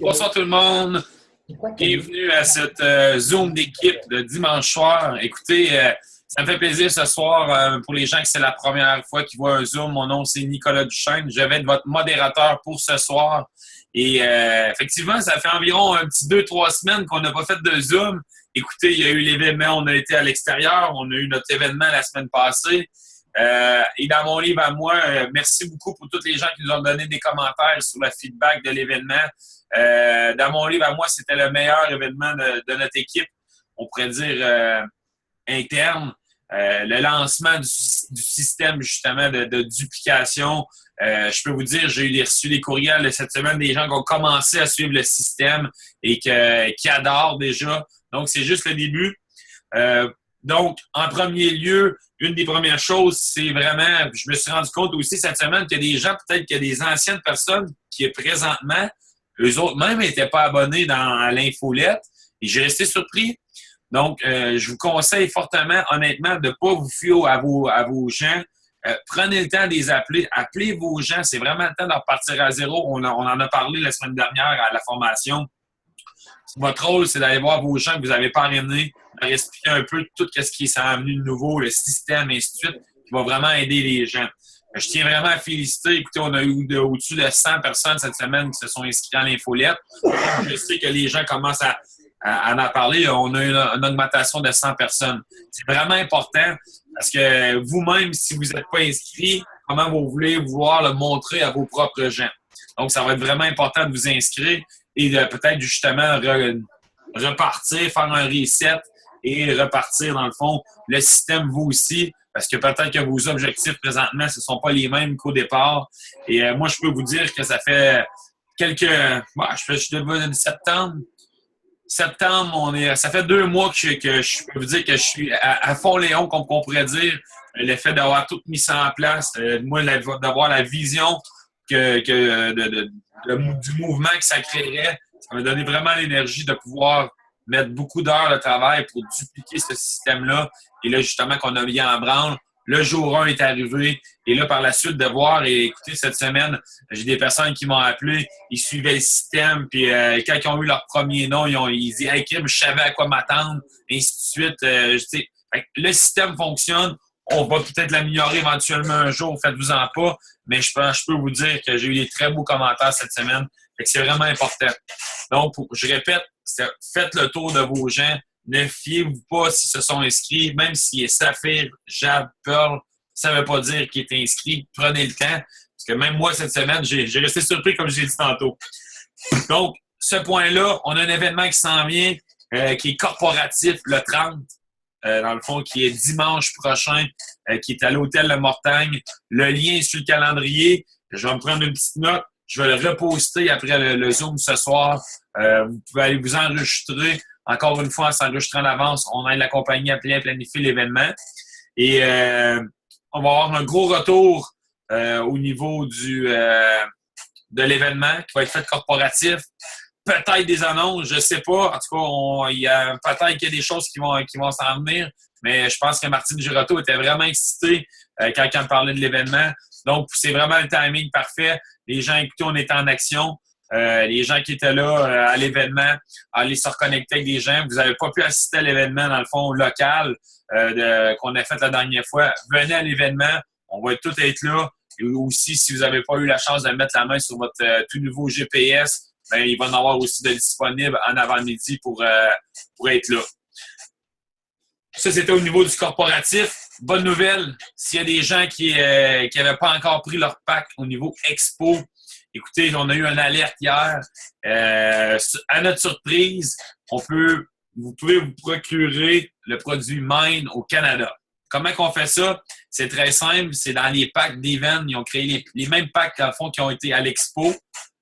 Bonsoir tout le monde. Bienvenue à cette Zoom d'équipe de dimanche soir. Écoutez, ça me fait plaisir ce soir pour les gens que c'est la première fois qu'ils voient un Zoom. Mon nom, c'est Nicolas Duchesne. Je vais être votre modérateur pour ce soir. Et effectivement, ça fait environ un petit 2-3 semaines qu'on n'a pas fait de Zoom. Écoutez, il y a eu l'événement, on a été à l'extérieur. On a eu notre événement la semaine passée. Et dans mon livre à moi, merci beaucoup pour tous les gens qui nous ont donné des commentaires sur le feedback de l'événement. Dans mon livre à moi, c'était le meilleur événement de notre équipe, on pourrait dire interne. Le lancement du système justement de duplication. Je peux vous dire, j'ai reçu des courriels de cette semaine des gens qui ont commencé à suivre le système et qui adorent déjà. Donc, c'est juste le début. Donc, en premier lieu, une des premières choses, c'est vraiment, je me suis rendu compte aussi cette semaine qu'il y a des gens, peut-être qu'il y a des anciennes personnes qui, présentement, eux autres même n'étaient pas abonnés à l'infolette. Et j'ai resté surpris. Donc, je vous conseille fortement, honnêtement, de ne pas vous fier à vos gens. Prenez le temps de les appeler. Appelez vos gens. C'est vraiment le temps de repartir à zéro. On en a parlé la semaine dernière à la formation. Votre rôle, c'est d'aller voir vos gens que vous avez parrainés, de expliquer un peu tout ce qui s'est amené de nouveau, le système, et ainsi de suite, qui va vraiment aider les gens. Je tiens vraiment à féliciter. Écoutez, on a eu au-dessus de 100 personnes cette semaine qui se sont inscrites à l'infolette. Je sais que les gens commencent à en parler. On a eu une augmentation de 100 personnes. C'est vraiment important parce que vous-même, si vous n'êtes pas inscrit, comment vous voulez vouloir le montrer à vos propres gens? Donc, ça va être vraiment important de vous inscrire et de peut-être justement repartir, faire un reset et repartir, dans le fond, le système, vous aussi, parce que peut-être que vos objectifs présentement, ce ne sont pas les mêmes qu'au départ. Et moi, je peux vous dire que ça fait je devais septembre, ça fait 2 mois que je peux vous dire que je suis à fond Léon, comme on pourrait dire. Le fait d'avoir tout mis ça en place, moi, d'avoir la vision du mouvement que ça créerait, ça m'a donné vraiment l'énergie de pouvoir mettre beaucoup d'heures de travail pour dupliquer ce système-là. Et là, justement, qu'on a mis en branle. Le jour 1 est arrivé. Et là, par la suite, de voir et écouter cette semaine, j'ai des personnes qui m'ont appelé, ils suivaient le système, puis quand ils ont eu leur premier nom, ils disaient « Hey, Kim, je savais à quoi m'attendre », et ainsi de suite. Le système fonctionne. On va peut-être l'améliorer éventuellement un jour, faites-vous-en pas, mais je peux vous dire que j'ai eu des très beaux commentaires cette semaine. Fait que c'est vraiment important. Donc, je répète, faites le tour de vos gens. Ne fiez-vous pas s'ils se sont inscrits, même s'il est Saphir, Jab, Pearl, ça ne veut pas dire qu'il est inscrit. Prenez le temps. Parce que même moi, cette semaine, j'ai resté surpris, comme je l'ai dit tantôt. Donc, ce point-là, on a un événement qui s'en vient, qui est corporatif le 30. Dans le fond, qui est dimanche prochain, qui est à l'hôtel Le Mortagne. Le lien est sur le calendrier. Je vais me prendre une petite note. Je vais le reposter après le Zoom ce soir. Vous pouvez aller vous enregistrer. Encore une fois, en s'enregistrant en avance, on aide la compagnie à planifier l'événement. Et on va avoir un gros retour au niveau de l'événement qui va être fait corporatif. Peut-être des annonces, je ne sais pas. En tout cas, peut-être qu'il y a des choses qui vont s'en venir, mais je pense que Martine Girotto était vraiment excitée quand elle parlait de l'événement. Donc, c'est vraiment le timing parfait. Les gens, écoutez, on est en action. Les gens qui étaient là à l'événement, aller se reconnecter avec des gens. Vous n'avez pas pu assister à l'événement, dans le fond, local qu'on a fait la dernière fois. Venez à l'événement. On va tous être là. Et aussi, si vous n'avez pas eu la chance de mettre la main sur votre tout nouveau GPS, ben, il va en avoir aussi de disponible en avant-midi pour être là. Ça, c'était au niveau du corporatif. Bonne nouvelle, s'il y a des gens qui n'avaient pas encore pris leur pack au niveau Expo, écoutez, on a eu une alerte hier. À notre surprise, vous pouvez vous procurer le produit Mine au Canada. Comment qu'on fait ça? C'est très simple. C'est dans les packs d'Event. Ils ont créé les mêmes packs, à fond, qui ont été à l'Expo.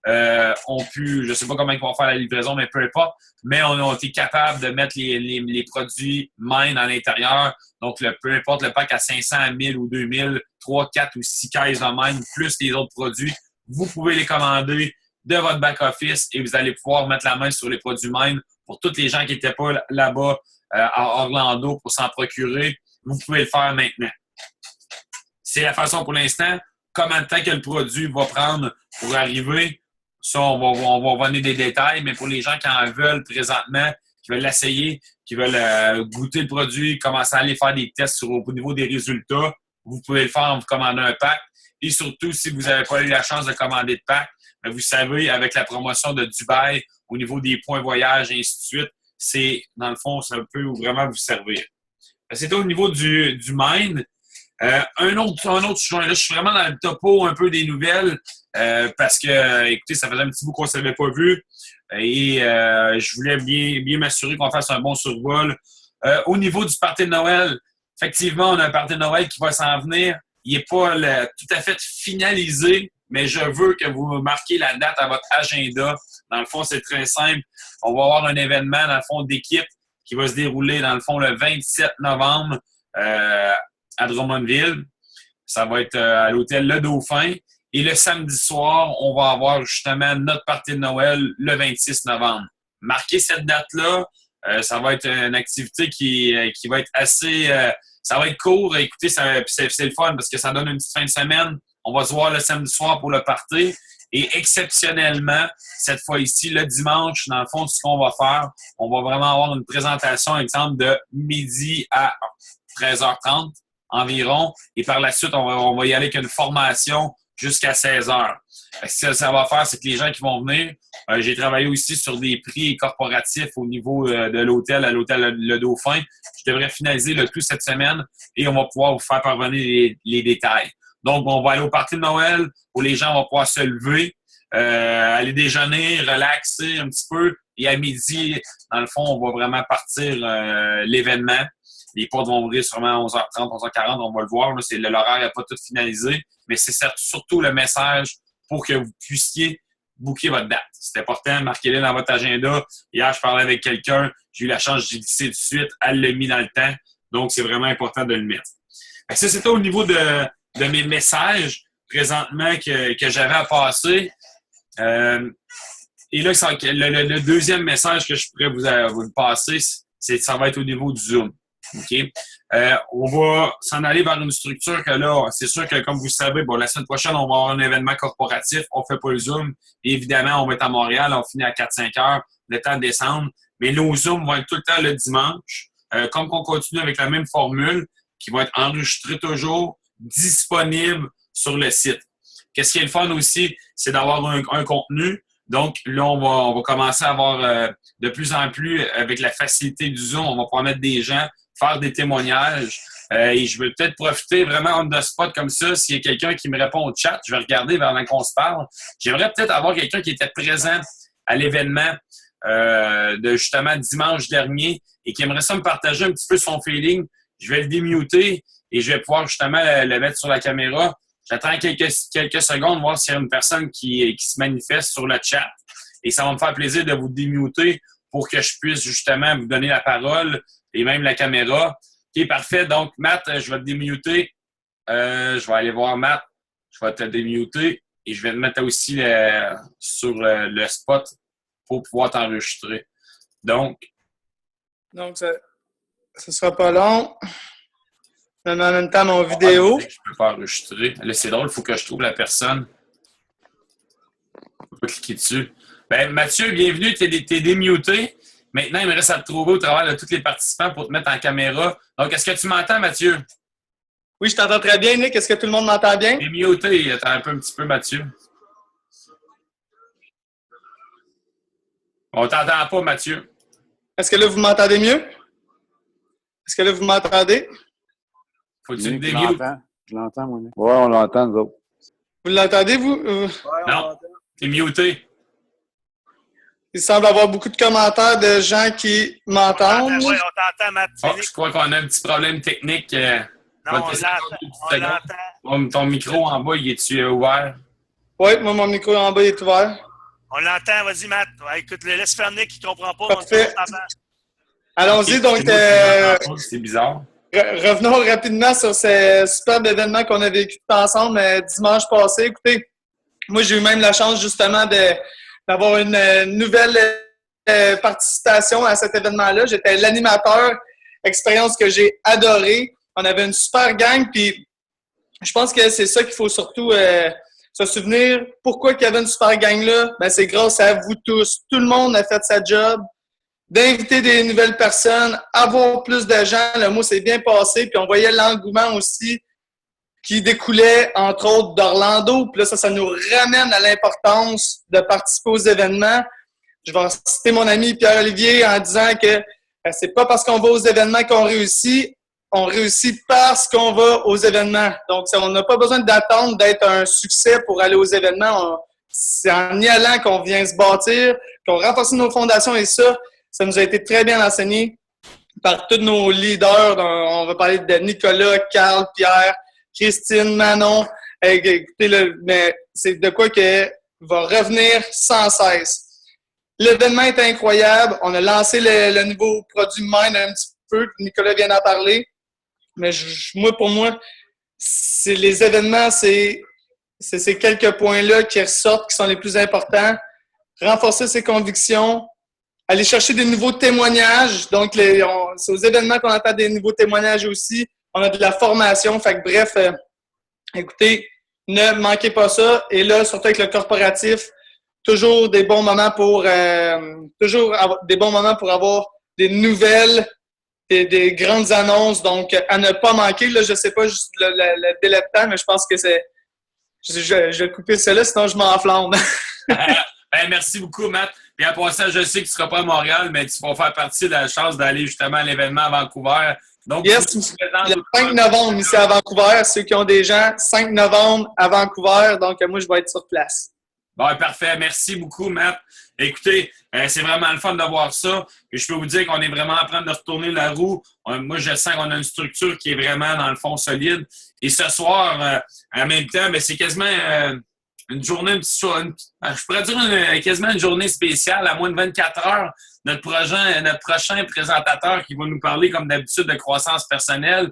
Je ne sais pas comment ils vont faire la livraison, mais peu importe. Mais on a été capable de mettre les produits Mine à l'intérieur. Donc, peu importe le pack à 500, 1000 ou 2000, 3, 4 ou 6 caisses de Mine, plus les autres produits, vous pouvez les commander de votre back-office et vous allez pouvoir mettre la main sur les produits Mine. Pour tous les gens qui n'étaient pas là-bas à Orlando pour s'en procurer, vous pouvez le faire maintenant. C'est la façon pour l'instant. Combien de temps que le produit va prendre pour arriver. Ça, on va donner des détails, mais pour les gens qui en veulent présentement, qui veulent l'essayer, qui veulent goûter le produit, commencer à aller faire des tests au niveau des résultats, vous pouvez le faire en vous commandant un pack. Et surtout, si vous n'avez pas eu la chance de commander de pack, vous savez, avec la promotion de Dubaï, au niveau des points voyage et ainsi de suite, c'est, dans le fond, ça peut vraiment vous servir. C'était au niveau du Mind. Un autre sujet, là, je suis vraiment dans le topo un peu des nouvelles parce que, écoutez, ça faisait un petit bout qu'on ne s'avait pas vu et je voulais bien m'assurer qu'on fasse un bon survol. Au niveau du party de Noël, effectivement, on a un party de Noël qui va s'en venir. Il n'est pas tout à fait finalisé, mais je veux que vous marquiez la date à votre agenda. Dans le fond, c'est très simple. On va avoir un événement, dans le fond, d'équipe qui va se dérouler, dans le fond, le 27 novembre à Drummondville. Ça va être à l'hôtel Le Dauphin. Et le samedi soir, on va avoir justement notre party de Noël le 26 novembre. Marquez cette date-là. Ça va être une activité qui va être assez... ça va être court. Écoutez, c'est le fun parce que ça donne une petite fin de semaine. On va se voir le samedi soir pour le party. Et exceptionnellement, cette fois ici, le dimanche, dans le fond, ce qu'on va faire, on va vraiment avoir une présentation, exemple, de midi à 13h30 environ. Et par la suite, on va y aller avec une formation jusqu'à 16h. Ce que ça va faire, c'est que les gens qui vont venir, j'ai travaillé aussi sur des prix corporatifs au niveau de l'hôtel, à l'hôtel Le Dauphin. Je devrais finaliser le tout cette semaine et on va pouvoir vous faire parvenir les détails. Donc, on va aller au party de Noël où les gens vont pouvoir se lever, aller déjeuner, relaxer un petit peu. Et à midi, dans le fond, on va vraiment partir l'événement. Les portes vont ouvrir sûrement à 11h30, 11h40, on va le voir. L'horaire n'est pas tout finalisé, mais c'est surtout le message pour que vous puissiez booker votre date. C'est important, marquez-le dans votre agenda. Hier, je parlais avec quelqu'un, j'ai eu la chance, j'ai glissé tout de suite, elle l'a mis dans le temps. Donc, c'est vraiment important de le mettre. Ça, c'était au niveau de mes messages présentement que j'avais à passer. Et là, le deuxième message que je pourrais vous passer, ça va être au niveau du Zoom. OK? On va s'en aller vers une structure que là, c'est sûr que comme vous le savez, bon, la semaine prochaine, on va avoir un événement corporatif. On ne fait pas le Zoom. Et évidemment, on va être à Montréal. On finit à 4-5 heures, le temps de descendre. Mais nos Zooms vont être tout le temps le dimanche. Comme on continue avec la même formule, qui va être enregistrée toujours, disponible sur le site. Qu'est-ce qui est le fun aussi, c'est d'avoir un contenu. Donc, là, on va commencer à avoir de plus en plus, avec la facilité du Zoom, on va pouvoir mettre des gens, faire des témoignages. Et je vais peut-être profiter vraiment on the spot comme ça. S'il y a quelqu'un qui me répond au chat, je vais regarder vers qu'on se parle. J'aimerais peut-être avoir quelqu'un qui était présent à l'événement de justement dimanche dernier et qui aimerait ça me partager un petit peu son feeling. Je vais le démuter et je vais pouvoir justement le mettre sur la caméra. J'attends quelques secondes, voir s'il y a une personne qui se manifeste sur le chat. Et ça va me faire plaisir de vous démuter pour que je puisse justement vous donner la parole et même la caméra. OK, parfait. Donc, Matt, je vais te démuter. Je vais aller voir Matt. Je vais te démuter et je vais te mettre aussi sur le spot pour pouvoir t'enregistrer. Donc, ça ne sera pas long. Mais en même temps, mon vidéo. Je peux pas enregistrer. Là, c'est drôle, il faut que je trouve la personne. Je peux pas cliquer dessus. Ben, Mathieu, bienvenue. Tu es démuté. Maintenant, il me reste à te trouver au travers de tous les participants pour te mettre en caméra. Donc, est-ce que tu m'entends, Mathieu? Oui, je t'entends très bien, Nick. Est-ce que tout le monde m'entend bien? T'es muté. Attends un petit peu, Mathieu. On t'entend pas, Mathieu. Est-ce que là, vous m'entendez mieux? Est-ce que là, vous m'entendez? Faut-tu me démute? Je l'entends, moi. Oui, on l'entend, nous autres. Vous l'entendez, vous? Non, t'es muté. Il semble y avoir beaucoup de commentaires de gens qui m'entendent. Oui, on t'entend, Matt. Oh, je crois qu'on a un petit problème technique. Non, on l'entend. Ton micro en bas, il est-tu ouvert? Oui, moi, mon micro en bas il est ouvert. On l'entend, vas-y, Matt. Ouais, écoute, laisse faire Nick qui ne comprend pas. Parfait. Allons-y, donc. C'est bizarre. Revenons rapidement sur ce superbe événement qu'on a vécu ensemble dimanche passé. Écoutez, moi, j'ai eu même la chance, justement, d'avoir une nouvelle participation à cet événement-là. J'étais l'animateur, expérience que j'ai adorée. On avait une super gang, puis je pense que c'est ça qu'il faut surtout se souvenir pourquoi il y avait une super gang-là. Ben, c'est grâce à vous tous. Tout le monde a fait sa job. D'inviter des nouvelles personnes, avoir plus de gens. Le mot s'est bien passé. Puis on voyait l'engouement aussi qui découlait, entre autres, d'Orlando. Puis là, ça nous ramène à l'importance de participer aux événements. Je vais citer mon ami Pierre-Olivier en disant que c'est pas parce qu'on va aux événements qu'on réussit. On réussit parce qu'on va aux événements. Donc, on n'a pas besoin d'attendre d'être un succès pour aller aux événements. C'est en y allant qu'on vient se bâtir, qu'on renforce nos fondations et ça nous a été très bien enseigné par tous nos leaders. On va parler de Nicolas, Carl, Pierre, Christine, Manon. Écoutez, mais c'est de quoi que va revenir sans cesse. L'événement est incroyable. On a lancé le nouveau produit Mind un petit peu. Nicolas vient d'en parler. Mais pour moi, c'est les événements, c'est ces quelques points-là qui ressortent, qui sont les plus importants. Renforcer ses convictions, aller chercher des nouveaux témoignages. Donc, c'est aux événements qu'on entend des nouveaux témoignages aussi. On a de la formation. Fait que bref, écoutez, ne manquez pas ça. Et là, surtout avec le corporatif, toujours des bons moments pour avoir des nouvelles, des grandes annonces. Donc, à ne pas manquer. Là, je ne sais pas juste le délai de temps, mais je pense que c'est... Je vais couper cela, sinon je m'enflamme. Merci beaucoup, Matt. Puis à part ça, je sais que tu ne seras pas à Montréal, mais tu vas faire partie de la chance d'aller justement à l'événement à Vancouver. Donc, yes, le 5 novembre ici à Vancouver. Ceux qui ont des gens, 5 novembre à Vancouver. Donc, moi, je vais être sur place. Bon, parfait. Merci beaucoup, Matt. Écoutez, c'est vraiment le fun de voir ça. Puis je peux vous dire qu'on est vraiment en train de retourner la roue. Moi, je sens qu'on a une structure qui est vraiment, dans le fond, solide. Et ce soir, en même temps, c'est quasiment une journée, je pourrais dire quasiment une journée spéciale, à moins de 24 heures. Notre prochain présentateur qui va nous parler, comme d'habitude, de croissance personnelle,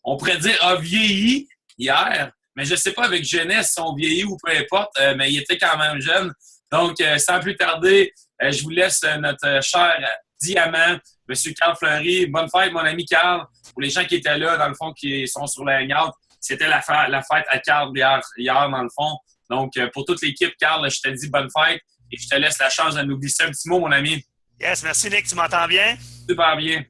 on pourrait dire a vieilli hier, mais je ne sais pas avec jeunesse si on vieillit ou peu importe, mais il était quand même jeune. Donc, sans plus tarder, je vous laisse notre cher diamant, M. Carl Fleury. Bonne fête, mon ami Carl. Pour les gens qui étaient là, dans le fond, qui sont sur la hangout, c'était la fête à Carl hier, dans le fond. Donc, pour toute l'équipe, Carl, je te dis bonne fête et je te laisse la chance de nous glisser un petit mot, mon ami. Yes, merci Nick, tu m'entends bien? Super bien.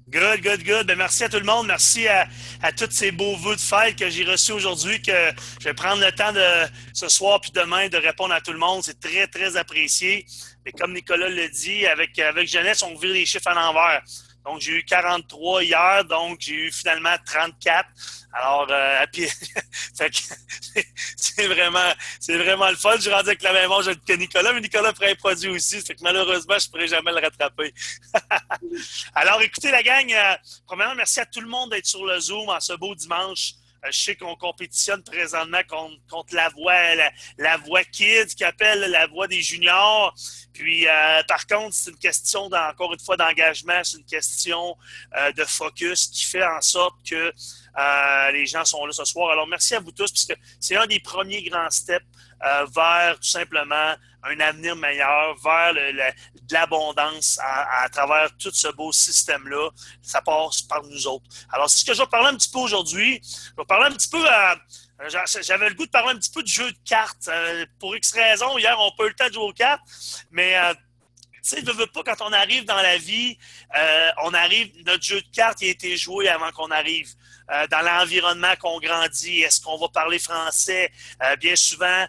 Good. Ben, merci à tout le monde. Merci à tous ces beaux vœux de fête que j'ai reçus aujourd'hui, que je vais prendre le temps de ce soir puis demain de répondre à tout le monde. C'est très, très apprécié. Mais comme Nicolas l'a dit, avec Jeunesse, on vire les chiffres à l'envers. Donc, j'ai eu 43 hier, donc j'ai eu finalement 34. Alors, puis, c'est vraiment le fun. J'ai rendu avec la même âge que Nicolas, mais Nicolas ferait un produit aussi. Fait que malheureusement, je ne pourrais jamais le rattraper. Alors, écoutez, la gang, premièrement, merci à tout le monde d'être sur le Zoom en ce beau dimanche. Je sais qu'on compétitionne présentement contre la voix Kids qui appelle la voix des juniors. Puis, par contre, c'est une question, encore une fois, d'engagement. C'est une question de focus qui fait en sorte que les gens sont là ce soir. Alors, merci à vous tous, puisque c'est un des premiers grands steps vers tout simplement un avenir meilleur, vers de l'abondance à travers tout ce beau système-là. Ça passe par nous autres. Alors, c'est ce que je vais parler un petit peu aujourd'hui. Je vais parler un petit peu j'avais le goût de parler un petit peu de jeu de cartes. Pour X raisons, hier, on n'a pas eu le temps de jouer aux cartes, mais tu sais, ne veux pas, quand on arrive dans la vie, notre jeu de cartes il a été joué avant qu'on arrive. Dans l'environnement qu'on grandit, est-ce qu'on va parler français? Bien souvent,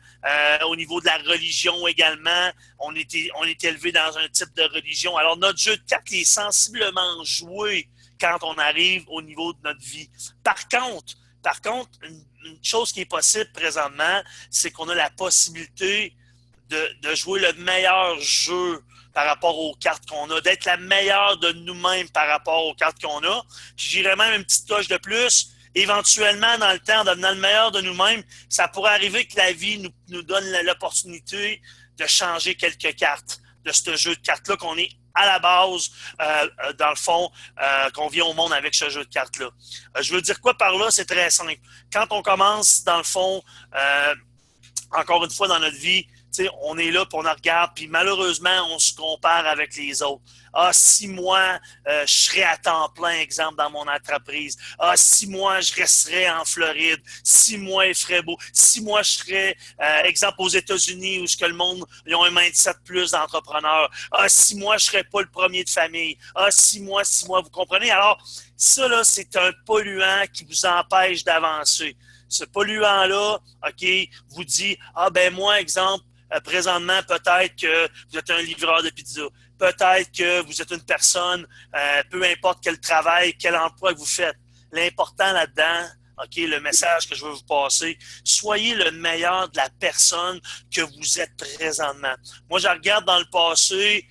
au niveau de la religion également, on est élevé dans un type de religion. Alors, notre jeu de cartes est sensiblement joué quand on arrive au niveau de notre vie. Par contre, une chose qui est possible présentement, c'est qu'on a la possibilité de jouer le meilleur jeu par rapport aux cartes qu'on a, d'être la meilleure de nous-mêmes par rapport aux cartes qu'on a. Puis j'irais même une petite touche de plus. Éventuellement, dans le temps, en devenant le meilleur de nous-mêmes, ça pourrait arriver que la vie nous donne l'opportunité de changer quelques cartes de ce jeu de cartes-là qu'on est à la base, dans le fond, qu'on vient au monde avec ce jeu de cartes-là. Je veux dire quoi par là? C'est très simple. Quand on commence, dans le fond, encore une fois dans notre vie, sais, on est là, puis on regarde, puis malheureusement, on se compare avec les autres. Ah, si moi, je serais à temps plein, exemple, dans mon entreprise. Ah, si moi, je resterais en Floride. Si moi, il ferait beau. Si moi, je serais, exemple, aux États-Unis, où ce que le monde, ils ont un mindset plus d'entrepreneurs. Ah, si moi, je serais pas le premier de famille. Ah, si moi, vous comprenez? Alors, ça, là, c'est un polluant qui vous empêche d'avancer. Ce polluant-là, OK, vous dit, ah, ben moi, exemple, présentement, peut-être que vous êtes un livreur de pizza. Peut-être que vous êtes une personne, peu importe quel travail, quel emploi que vous faites. L'important là-dedans, OK, le message que je veux vous passer, soyez le meilleur de la personne que vous êtes présentement. Moi, je regarde dans le passé,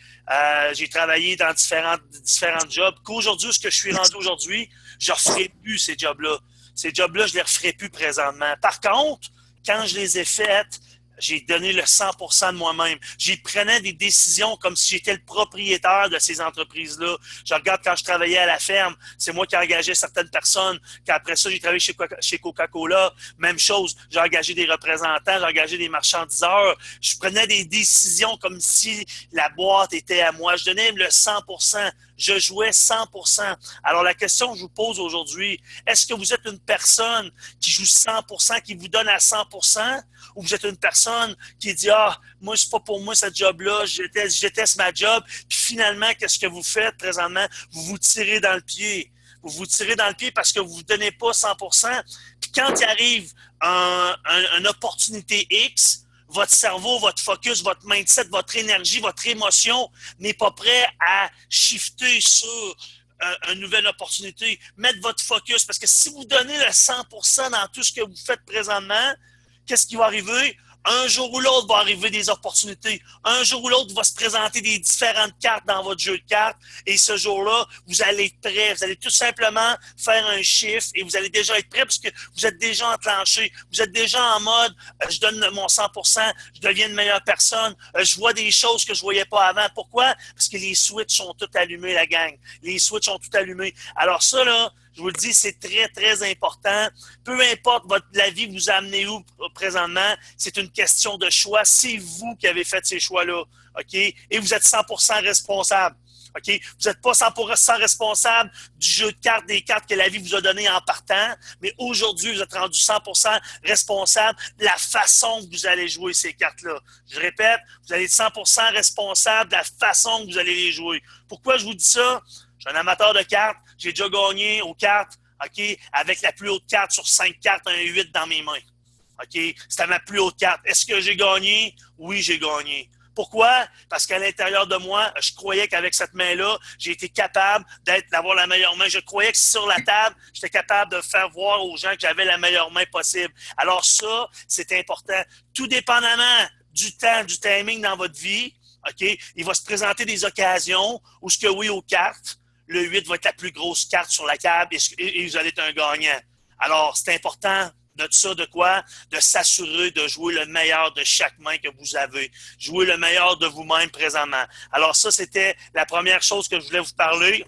j'ai travaillé dans différents jobs, qu'aujourd'hui, ce que je suis rendu aujourd'hui, je ne referai plus ces jobs-là. Ces jobs-là, je ne les referai plus présentement. Par contre, quand je les ai faites, j'ai donné le 100% de moi-même. J'y prenais des décisions comme si j'étais le propriétaire de ces entreprises-là. Je regarde quand je travaillais à la ferme, c'est moi qui engageais certaines personnes. Qu'après ça, j'ai travaillé chez Coca-Cola. Même chose, j'ai engagé des représentants, j'ai engagé des marchandiseurs. Je prenais des décisions comme si la boîte était à moi. Je donnais le 100%. Je jouais 100%. Alors, la question que je vous pose aujourd'hui, est-ce que vous êtes une personne qui joue 100%, qui vous donne à 100%, ou vous êtes une personne qui dit « Ah, moi, c'est pas pour moi, ce job-là, je déteste ma job. » Puis finalement, qu'est-ce que vous faites présentement? Vous vous tirez dans le pied. Vous vous tirez dans le pied parce que vous ne vous donnez pas 100%. Puis quand il arrive une opportunité X, votre cerveau, votre focus, votre mindset, votre énergie, votre émotion n'est pas prêt à shifter sur une nouvelle opportunité. Mettre votre focus. Parce que si vous donnez le 100% dans tout ce que vous faites présentement, qu'est-ce qui va arriver? Un jour ou l'autre va arriver des opportunités. Un jour ou l'autre va se présenter des différentes cartes dans votre jeu de cartes. Et ce jour-là, vous allez être prêt. Vous allez tout simplement faire un chiffre et vous allez déjà être prêt parce que vous êtes déjà enclenché. Vous êtes déjà en mode je donne mon 100%, je deviens une meilleure personne. Je vois des choses que je ne voyais pas avant. Pourquoi? Parce que les switches sont tous allumés, la gang. Les switches sont tous allumés. Alors ça, là, je vous le dis, c'est très, très important. Peu importe la vie vous a amené où présentement, c'est une question de choix. C'est vous qui avez fait ces choix-là, OK? Et vous êtes 100% responsable, OK? Vous n'êtes pas 100% responsable du jeu de cartes, des cartes que la vie vous a données en partant, mais aujourd'hui, vous êtes rendu 100% responsable de la façon que vous allez jouer ces cartes-là. Je répète, vous allez être 100% responsable de la façon que vous allez les jouer. Pourquoi je vous dis ça? Je suis un amateur de cartes. J'ai déjà gagné aux cartes, OK, avec la plus haute carte sur 5 cartes, un 8 dans mes mains. OK? C'était ma plus haute carte. Est-ce que j'ai gagné? Oui, j'ai gagné. Pourquoi? Parce qu'à l'intérieur de moi, je croyais qu'avec cette main-là, j'ai été capable d'avoir la meilleure main. Je croyais que sur la table, j'étais capable de faire voir aux gens que j'avais la meilleure main possible. Alors ça, c'est important. Tout dépendamment du temps, du timing dans votre vie, OK, il va se présenter des occasions où ce que oui aux cartes, le 8 va être la plus grosse carte sur la table et vous allez être un gagnant. Alors, c'est important de ça, de quoi? De s'assurer de jouer le meilleur de chaque main que vous avez. Jouer le meilleur de vous-même présentement. Alors ça, c'était la première chose que je voulais vous parler.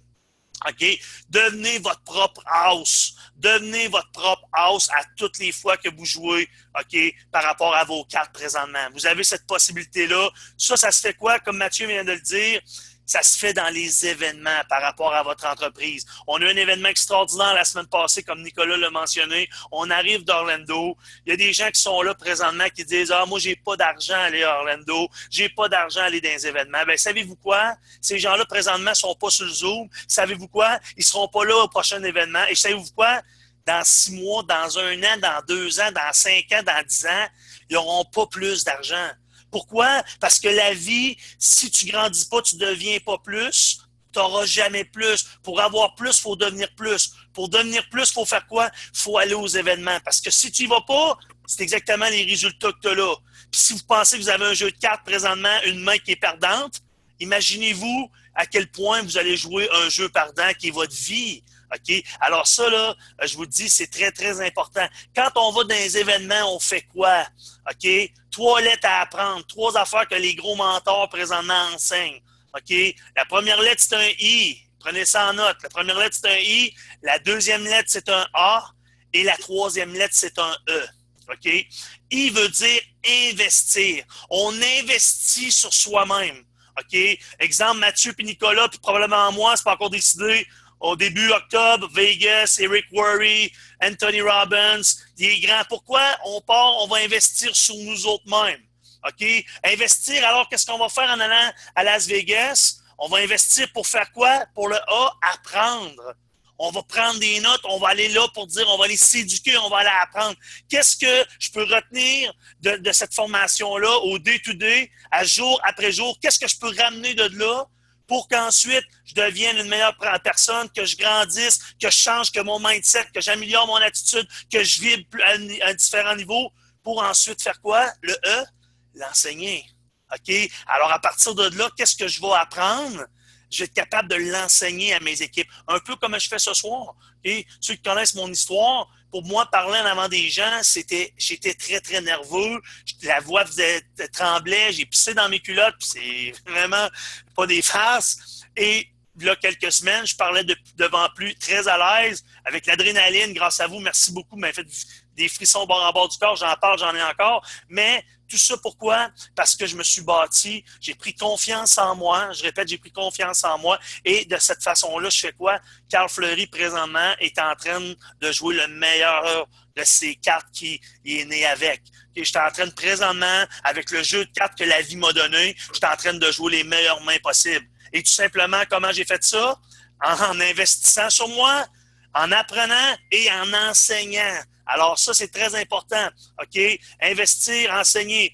OK? Devenez votre propre house. Devenez votre propre house à toutes les fois que vous jouez, OK? Par rapport à vos cartes présentement. Vous avez cette possibilité-là. Ça se fait quoi? Comme Mathieu vient de le dire, ça se fait dans les événements par rapport à votre entreprise. On a eu un événement extraordinaire la semaine passée, comme Nicolas l'a mentionné. On arrive d'Orlando. Il y a des gens qui sont là présentement qui disent « Ah, moi, j'ai pas d'argent à aller à Orlando. J'ai pas d'argent à aller dans les événements. » Bien, savez-vous quoi? Ces gens-là, présentement, sont pas sur le Zoom. Savez-vous quoi? Ils seront pas là au prochain événement. Et savez-vous quoi? Dans 6 mois, dans 1 an, dans 2 ans, dans 5 ans, dans 10 ans, ils n'auront pas plus d'argent. Pourquoi? Parce que la vie, si tu grandis pas, tu deviens pas plus, tu n'auras jamais plus. Pour avoir plus, il faut devenir plus. Pour devenir plus, il faut faire quoi? Il faut aller aux événements. Parce que si tu n'y vas pas, c'est exactement les résultats que tu as là. Puis si vous pensez que vous avez un jeu de cartes présentement, une main qui est perdante, imaginez-vous à quel point vous allez jouer un jeu perdant qui est votre vie. OK? Alors ça, là, je vous dis, c'est très, très important. Quand on va dans les événements, on fait quoi? OK? 3 lettres à apprendre, 3 affaires que les gros mentors présentement enseignent. OK? La première lettre, c'est un I. Prenez ça en note. La première lettre, c'est un I. La deuxième lettre, c'est un A. Et la troisième lettre, c'est un E. OK? I veut dire investir. On investit sur soi-même. OK? Exemple, Mathieu puis Nicolas, puis probablement moi, c'est pas encore décidé. Au début octobre, Vegas, Eric Worre, Anthony Robbins, des grands. Pourquoi on part, on va investir sur nous autres mêmes? OK? Investir, alors qu'est-ce qu'on va faire en allant à Las Vegas? On va investir pour faire quoi? Pour le A, apprendre. On va prendre des notes, on va aller là pour dire, on va aller s'éduquer, on va aller apprendre. Qu'est-ce que je peux retenir de cette formation-là au day-to-day, à jour après jour? Qu'est-ce que je peux ramener de là pour qu'ensuite je devienne une meilleure personne, que je grandisse, que je change, que mon mindset, que j'améliore mon attitude, que je vibre à différents niveaux pour ensuite faire quoi? Le E, l'enseigner. OK? Alors, à partir de là, qu'est-ce que je vais apprendre? Je vais être capable de l'enseigner à mes équipes. Un peu comme je fais ce soir. Okay? Ceux qui connaissent mon histoire, pour moi, parler en avant des gens, j'étais très, très nerveux. La voix tremblait, j'ai pissé dans mes culottes, puis c'est vraiment pas des farces. Et là, quelques semaines, je parlais devant plus, très à l'aise, avec l'adrénaline, grâce à vous. Merci beaucoup, vous m'avez fait des frissons bord en bord du corps. J'en parle, j'en ai encore. Mais tout ça, pourquoi? Parce que je me suis bâti, j'ai pris confiance en moi. Je répète, j'ai pris confiance en moi. Et de cette façon-là, je fais quoi? Carl Fleury, présentement, est en train de jouer le meilleur de ses cartes qu'il est né avec. Et je suis en train de, présentement, avec le jeu de cartes que la vie m'a donné, je suis en train de jouer les meilleures mains possibles. Et tout simplement, comment j'ai fait ça? En investissant sur moi, en apprenant et en enseignant. Alors ça, c'est très important. OK? Investir, enseigner.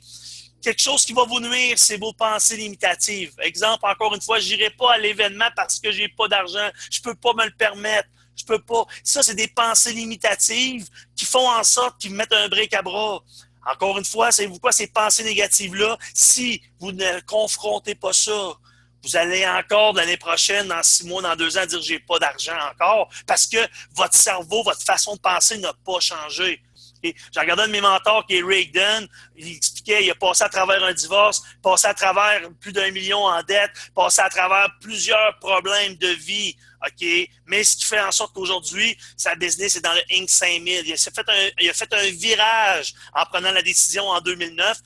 Quelque chose qui va vous nuire, c'est vos pensées limitatives. Exemple, encore une fois, je n'irai pas à l'événement parce que j'ai pas d'argent. Je peux pas me le permettre. Je peux pas. Ça, c'est des pensées limitatives qui font en sorte qu'ils mettent un bric à bras. Encore une fois, savez-vous quoi, ces pensées négatives-là, si vous ne confrontez pas ça, vous allez encore l'année prochaine, dans 6 mois, dans 2 ans, dire « j'ai pas d'argent encore » parce que votre cerveau, votre façon de penser n'a pas changé. J'ai regardé un de mes mentors qui est Rick Dunn. Il expliquait, il a passé à travers un divorce, passé à travers plus d'1 million en dette, passé à travers plusieurs problèmes de vie. OK? Mais ce qui fait en sorte qu'aujourd'hui, sa business est dans le Inc. 5000. Il a fait un virage en prenant la décision en 2009.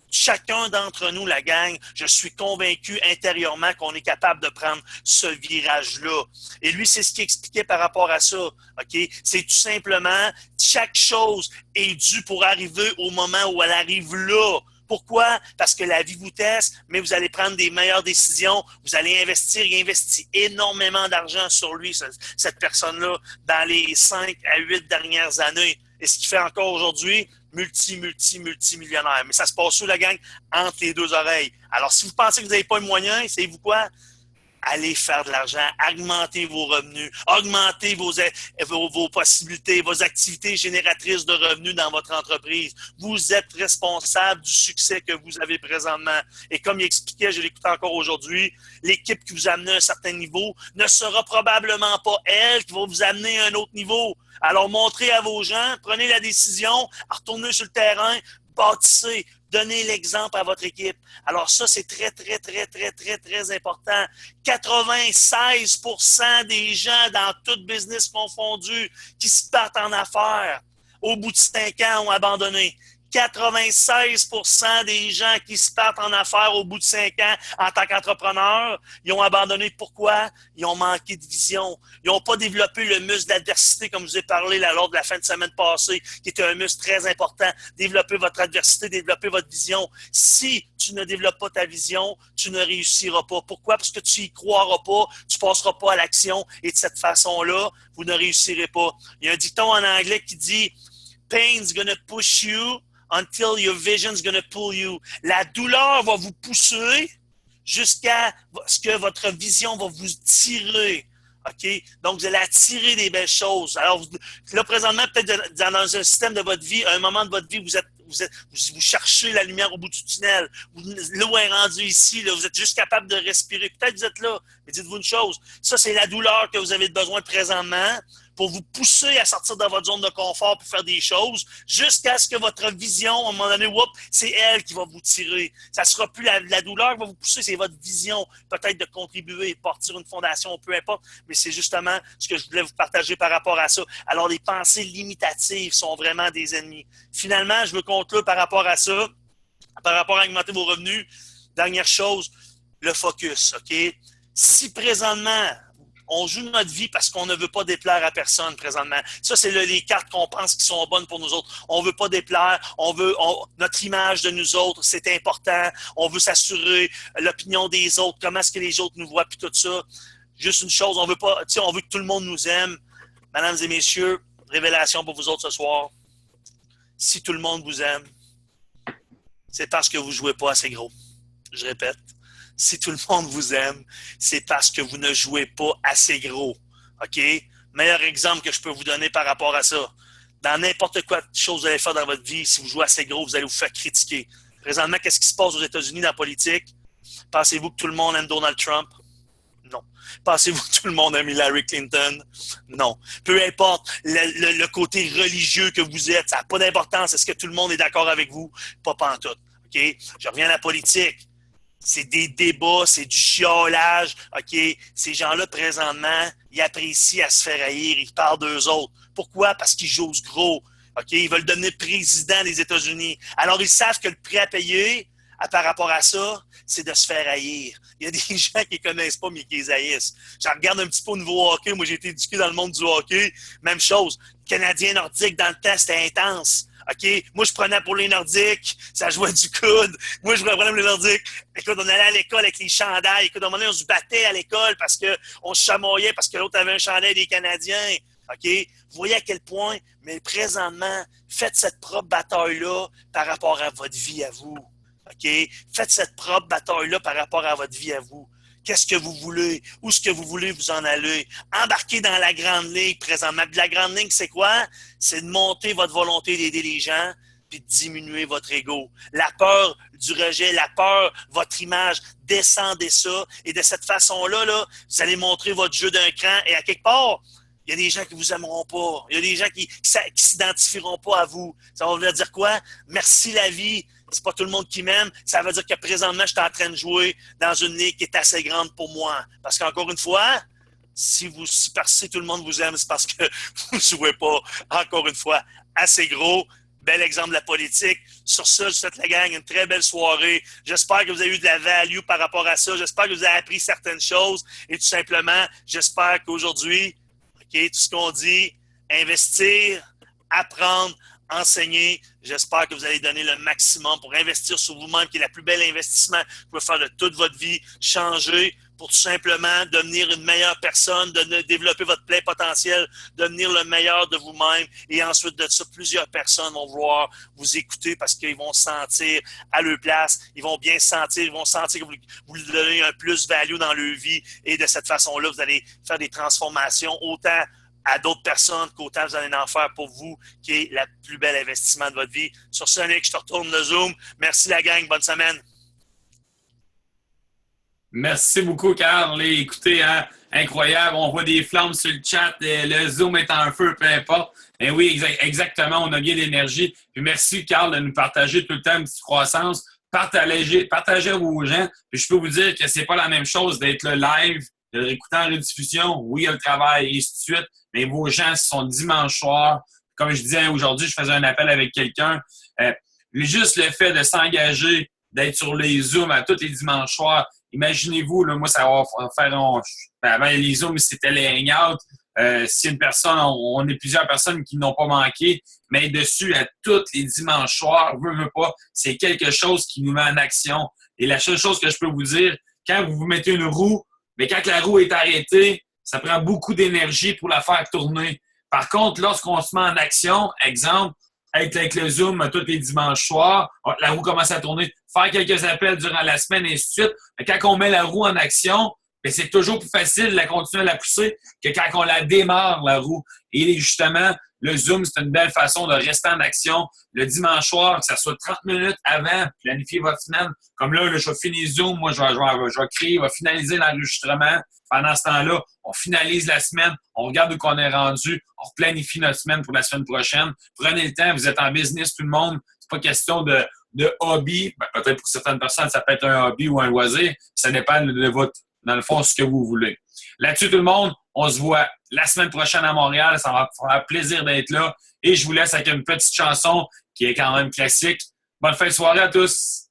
Chacun d'entre nous, la gang, je suis convaincu intérieurement qu'on est capable de prendre ce virage-là. Et lui, c'est ce qu'il expliquait par rapport à ça. OK? C'est tout simplement, chaque chose est due pour arriver au moment où elle arrive là. Pourquoi? Parce que la vie vous teste, mais vous allez prendre des meilleures décisions. Vous allez investir. Il investit énormément d'argent sur lui, cette personne-là, dans les 5 à 8 dernières années. Et ce qu'il fait encore aujourd'hui, multimillionnaire. Mais ça se passe où, la gang? Entre les deux oreilles. Alors, si vous pensez que vous n'avez pas les moyens, savez-vous quoi? Allez faire de l'argent, augmentez vos revenus, augmentez vos possibilités, vos activités génératrices de revenus dans votre entreprise. Vous êtes responsable du succès que vous avez présentement. Et comme il expliquait, je l'écoute encore aujourd'hui, l'équipe qui vous amène à un certain niveau ne sera probablement pas elle qui va vous amener à un autre niveau. Alors, montrez à vos gens, prenez la décision, retournez sur le terrain, bâtissez, donnez l'exemple à votre équipe. Alors ça, c'est très important. 96% des gens dans tout business confondu qui se partent en affaires, au bout de 5 ans, ont abandonné. 96% des gens qui se partent en affaires au bout de 5 ans en tant qu'entrepreneurs, ils ont abandonné. Pourquoi? Ils ont manqué de vision. Ils n'ont pas développé le muscle d'adversité, comme je vous ai parlé lors de la fin de semaine passée, qui est un muscle très important. Développer votre adversité, développer votre vision. Si tu ne développes pas ta vision, tu ne réussiras pas. Pourquoi? Parce que tu n'y croiras pas, tu ne passeras pas à l'action et de cette façon-là, vous ne réussirez pas. Il y a un dicton en anglais qui dit « Pain's gonna push you until your vision's gonna pull you ». La douleur va vous pousser jusqu'à ce que votre vision va vous tirer. OK? Donc, vous allez attirer des belles choses. Alors, là, présentement, peut-être dans un système de votre vie, à un moment de votre vie, vous cherchez la lumière au bout du tunnel. L'eau est rendue ici. Là, vous êtes juste capable de respirer. Peut-être que vous êtes là. Mais dites-vous une chose. Ça, c'est la douleur que vous avez besoin présentement pour vous pousser à sortir de votre zone de confort pour faire des choses, jusqu'à ce que votre vision, à un moment donné, c'est elle qui va vous tirer. Ça ne sera plus la douleur qui va vous pousser, c'est votre vision, peut-être de contribuer, partir une fondation, peu importe, mais c'est justement ce que je voulais vous partager par rapport à ça. Alors, les pensées limitatives sont vraiment des ennemis. Finalement, je veux conclure par rapport à ça, par rapport à augmenter vos revenus. Dernière chose, le focus, OK? Si présentement, on joue notre vie parce qu'on ne veut pas déplaire à personne présentement. Ça, c'est les cartes qu'on pense qui sont bonnes pour nous autres. On ne veut pas déplaire, notre image de nous autres, c'est important. On veut s'assurer l'opinion des autres, comment est-ce que les autres nous voient, puis tout ça. Juste une chose, on veut que tout le monde nous aime. Mesdames et messieurs, révélation pour vous autres ce soir. Si tout le monde vous aime, c'est parce que vous ne jouez pas assez gros. Je répète. Si tout le monde vous aime, c'est parce que vous ne jouez pas assez gros. OK? Meilleur exemple que je peux vous donner par rapport à ça. Dans n'importe quoi de chose que vous allez faire dans votre vie, si vous jouez assez gros, vous allez vous faire critiquer. Présentement, qu'est-ce qui se passe aux États-Unis dans la politique? Pensez-vous que tout le monde aime Donald Trump? Non. Pensez-vous que tout le monde aime Hillary Clinton? Non. Peu importe le côté religieux que vous êtes, ça n'a pas d'importance. Est-ce que tout le monde est d'accord avec vous? Pas pantoute. OK? Je reviens à la politique. C'est des débats, c'est du chiolage. OK? Ces gens-là, présentement, ils apprécient à se faire haïr. Ils parlent d'eux autres. Pourquoi? Parce qu'ils jouent gros. OK? Ils veulent devenir président des États-Unis. Alors, ils savent que le prix à payer par rapport à ça, c'est de se faire haïr. Il y a des gens qui ne connaissent pas, mais qui les haïssent. Je regarde un petit peu au niveau hockey. Moi, j'ai été éduqué dans le monde du hockey. Même chose. Canadien nordique, dans le temps, c'était intense. OK? Moi, je prenais pour les Nordiques. Ça jouait du coude. Moi, je prenais pour les Nordiques. Écoute, on allait à l'école avec les chandails. Écoute, à un moment donné, on se battait à l'école parce qu'on se chamoyait parce que l'autre avait un chandail des Canadiens. OK? Vous voyez à quel point, mais présentement, faites cette propre bataille-là par rapport à votre vie à vous. OK? Faites cette propre bataille-là par rapport à votre vie à vous. Qu'est-ce que vous voulez? Où est-ce que vous voulez vous en aller? Embarquez dans la grande ligue présentement. Puis la grande ligue, c'est quoi? C'est de monter votre volonté d'aider les gens puis de diminuer votre ego. La peur du rejet, la peur, votre image, descendez ça. Et de cette façon-là, vous allez montrer votre jeu d'un cran. Et à quelque part, il y a des gens qui vous aimeront pas. Il y a des gens qui s'identifieront pas à vous. Ça va dire quoi? Merci la vie. C'est pas tout le monde qui m'aime. Ça veut dire que présentement, je suis en train de jouer dans une ligue qui est assez grande pour moi. Parce qu'encore une fois, si tout le monde vous aime, c'est parce que vous ne jouez pas, encore une fois, assez gros. Bel exemple de la politique. Sur ça, je vous souhaite la gang une très belle soirée. J'espère que vous avez eu de la value par rapport à ça. J'espère que vous avez appris certaines choses. Et tout simplement, j'espère qu'aujourd'hui, OK, tout ce qu'on dit, investir, apprendre, enseigner. J'espère que vous allez donner le maximum pour investir sur vous-même, qui est le plus bel investissement que vous pouvez faire de toute votre vie. Changer pour tout simplement devenir une meilleure personne, de développer votre plein potentiel, devenir le meilleur de vous-même. Et ensuite de ça, plusieurs personnes vont vouloir vous écouter parce qu'ils vont se sentir à leur place. Ils vont bien se sentir, ils vont sentir que vous leur donnez un plus-value dans leur vie. Et de cette façon-là, vous allez faire des transformations autant à d'autres personnes qu'autant vous allez en faire pour vous, qui est le plus bel investissement de votre vie. Sur ce, Nick, je te retourne le Zoom. Merci la gang, bonne semaine. Merci beaucoup, Carl. Écoutez, hein, incroyable. On voit des flammes sur le chat. Le Zoom est en feu, peu importe. Et oui, exactement. On a bien d'énergie. Puis merci, Carl, de nous partager tout le temps une petite croissance. Partagez aux gens. Puis je peux vous dire que c'est pas la même chose d'être le live, de l'écouter en rediffusion. Oui, il y a le travail et ainsi de suite. Mais vos gens, ce sont dimanche soir. Comme je disais aujourd'hui, je faisais un appel avec quelqu'un. Juste le fait de s'engager, d'être sur les Zooms à tous les dimanches soirs. Imaginez-vous, là, moi, ça va faire... avant les Zooms, c'était les Hangouts. Si une personne, on est plusieurs personnes qui n'ont pas manqué, mais dessus, à tous les dimanches soirs, veut pas, c'est quelque chose qui nous met en action. Et la seule chose que je peux vous dire, quand vous mettez une roue, mais quand la roue est arrêtée, ça prend beaucoup d'énergie pour la faire tourner. Par contre, lorsqu'on se met en action, exemple, être avec le Zoom tous les dimanches soirs, la roue commence à tourner, faire quelques appels durant la semaine et ainsi de suite. Mais quand on met la roue en action, bien, c'est toujours plus facile de continuer à la pousser que quand on la démarre, la roue. Et justement, Le Zoom, c'est une belle façon de rester en action. Le dimanche soir, que ça soit 30 minutes avant, planifier votre semaine. Comme là, je vais finir Zoom, moi, je vais créer, je vais finaliser l'enregistrement. Pendant ce temps-là, on finalise la semaine, on regarde où on est rendu, on planifie notre semaine pour la semaine prochaine. Prenez le temps, vous êtes en business, tout le monde. C'est pas question de hobby. Ben, peut-être pour certaines personnes, ça peut être un hobby ou un loisir. Ça dépend de votre, dans le fond, ce que vous voulez. Là-dessus, tout le monde, on se voit la semaine prochaine à Montréal. Ça va faire plaisir d'être là. Et je vous laisse avec une petite chanson qui est quand même classique. Bonne fin de soirée à tous!